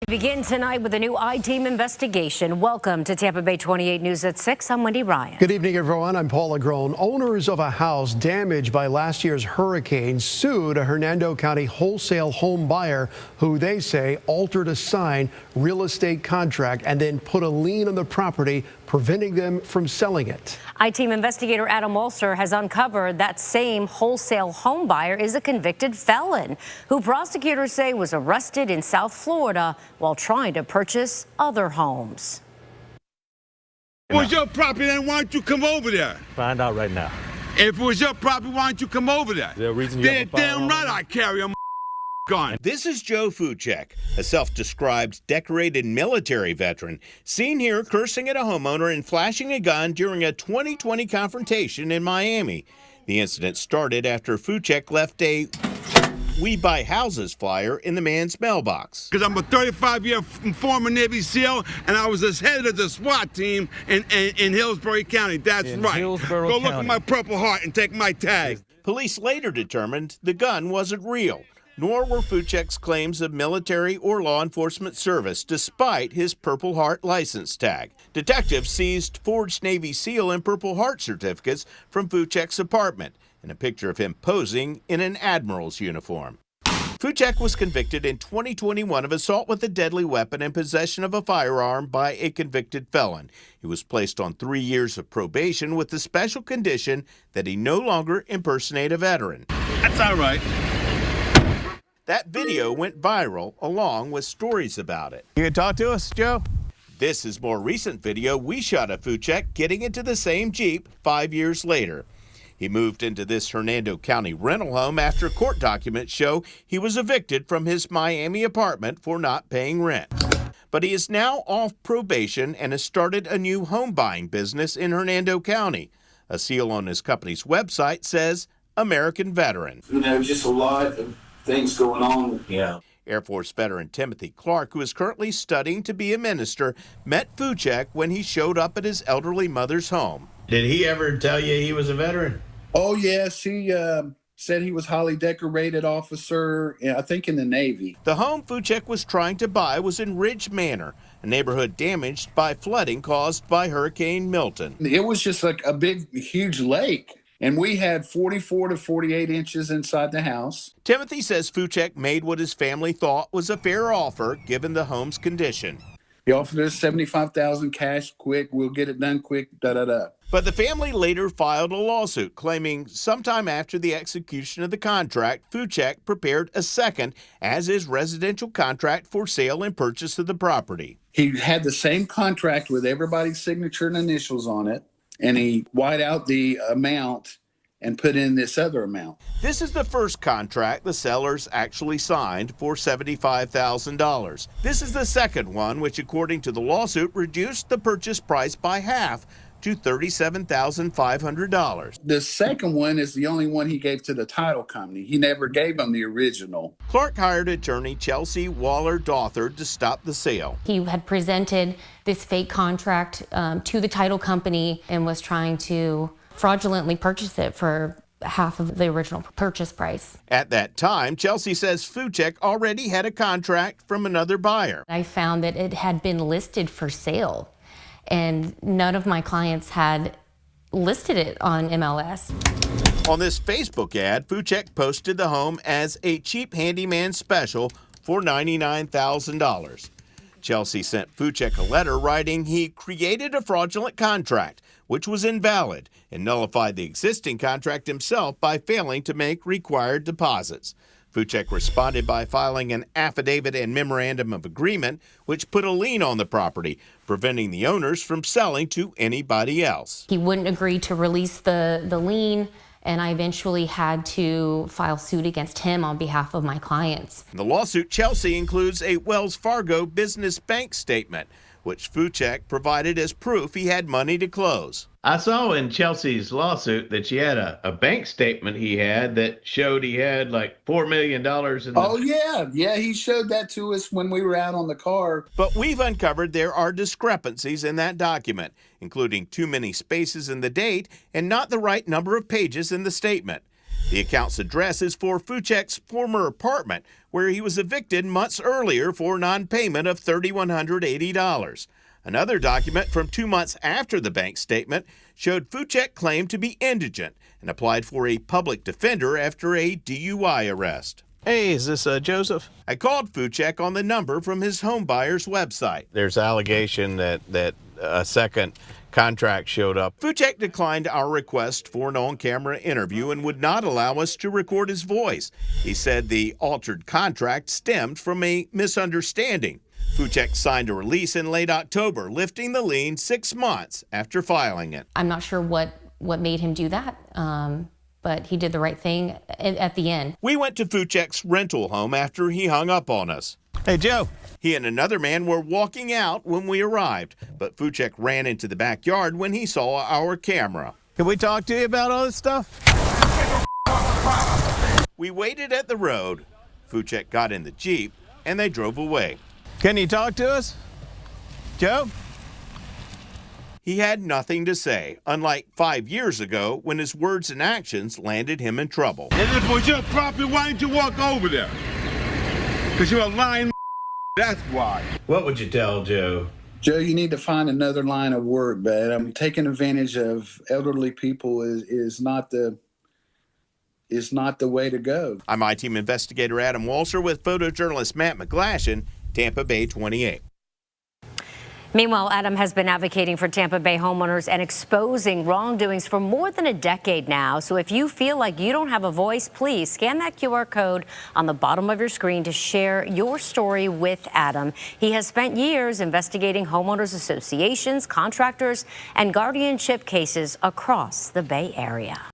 Begin tonight with a new I-Team investigation. Welcome to Tampa Bay 28 News at 6. I'm Wendy Ryan. Good evening, everyone. I'm Paula Groen. Owners of a house damaged by last year's hurricane sued a Hernando County wholesale home buyer who they say altered a signed real estate contract and then put a lien on the property, preventing them from selling it. I-Team investigator Adam Walser has uncovered that same wholesale home buyer is a convicted felon who prosecutors say was arrested in South Florida while trying to purchase other homes. If it was your property, then why don't you come over there? Find out right now. If it was your property, why don't you come over there? Is there a reason you have a damn firearm? right I carry a gun. This is Joe Fuchek, a self-described decorated military veteran, seen here cursing at a homeowner and flashing a gun during a 2020 confrontation in Miami. The incident started after Fuchek left a "We Buy Houses" flyer in the man's mailbox. Because I'm a 35-year former Navy SEAL, and I was the head of the SWAT team in Hillsborough County. That's right. Hillsborough Go look County. at my Purple Heart and take my tag. Police later determined the gun wasn't real, nor were Fuchek's claims of military or law enforcement service, despite his Purple Heart license tag. Detectives seized forged Navy SEAL and Purple Heart certificates from Fuchek's apartment and a picture of him posing in an admiral's uniform. Fuchek was convicted in 2021 of assault with a deadly weapon and possession of a firearm by a convicted felon. He was placed on 3 years of probation with the special condition that he no longer impersonate a veteran. That's all right. That video went viral along with stories about it. You can talk to us, Joe? This is more recent video we shot of Fuchek getting into the same Jeep 5 years later. He moved into this Hernando County rental home after court documents show he was evicted from his Miami apartment for not paying rent. But he is now off probation and has started a new home buying business in Hernando County. A seal on his company's website says American Veteran. You know, just a lot of things going on. Yeah. Air Force veteran Timothy Clark, who is currently studying to be a minister, met Fuchek when he showed up at his elderly mother's home. Did he ever tell you he was a veteran? Oh, yes. He said he was highly decorated officer, I think in the Navy. The home Fuchek was trying to buy was in Ridge Manor, a neighborhood damaged by flooding caused by Hurricane Milton. It was just like a big, huge lake. And we had 44 to 48 inches inside the house. Timothy says Fuchek made what his family thought was a fair offer given the home's condition. He offered us $75,000 cash, quick. We'll get it done quick, da-da-da. But the family later filed a lawsuit claiming sometime after the execution of the contract, Fuchek prepared a second as his residential contract for sale and purchase of the property. He had the same contract with everybody's signature and initials on it, and he whited out the amount and put in this other amount. This is the first contract the sellers actually signed for $75,000. This is the second one, which according to the lawsuit reduced the purchase price by half to $37,500. The second one is the only one he gave to the title company. He never gave them the original. Clark hired attorney Chelsea Waller-Dothard to stop the sale. He had presented this fake contract to the title company and was trying to fraudulently purchase it for half of the original purchase price. At that time, Chelsea says Fuchek already had a contract from another buyer. I found that it had been listed for sale, and none of my clients had listed it on MLS. On this Facebook ad, Fuchek posted the home as a cheap handyman special for $99,000. Chelsea sent Fuchek a letter writing he created a fraudulent contract, which was invalid, and nullified the existing contract himself by failing to make required deposits. Fuchek responded by filing an affidavit and memorandum of agreement, which put a lien on the property, preventing the owners from selling to anybody else. He wouldn't agree to release the lien, and I eventually had to file suit against him on behalf of my clients. In the lawsuit, Chelsea includes a Wells Fargo business bank statement, which Fuchek provided as proof he had money to close. I saw in Chelsea's lawsuit that she had a bank statement he had that showed he had like $4 million in the... Oh, yeah, he showed that to us when we were out on the car. But we've uncovered there are discrepancies in that document, including too many spaces in the date and not the right number of pages in the statement. The account's address is for Fuchek's former apartment, where he was evicted months earlier for non-payment of $3,180. Another document from 2 months after the bank statement showed Fuchek claimed to be indigent and applied for a public defender after a DUI arrest. Hey, is this Joseph? I called Fuchek on the number from his homebuyer's website. There's allegation that a second contract showed up. Fuchek declined our request for an on-camera interview and would not allow us to record his voice. He said the altered contract stemmed from a misunderstanding. Fuchek signed a release in late October, lifting the lien 6 months after filing it. I'm not sure what made him do that, but he did the right thing at the end. We went to Fuchek's rental home after he hung up on us. Hey, Joe. He and another man were walking out when we arrived, but Fuchek ran into the backyard when he saw our camera. Can we talk to you about all this stuff? We waited at the road. Fuchek got in the Jeep, and they drove away. Can you talk to us? Joe? He had nothing to say, unlike 5 years ago when his words and actions landed him in trouble. And if it was your property, why didn't you walk over there? Because you're a lying. That's why. What would you tell Joe? Joe, you need to find another line of work, but taking advantage of elderly people is not the way to go. I'm I-Team investigator Adam Walser with photojournalist Matt McGlashan, Tampa Bay 28. Meanwhile, Adam has been advocating for Tampa Bay homeowners and exposing wrongdoings for more than a decade now. So if you feel like you don't have a voice, please scan that QR code on the bottom of your screen to share your story with Adam. He has spent years investigating homeowners associations, contractors, and guardianship cases across the Bay Area.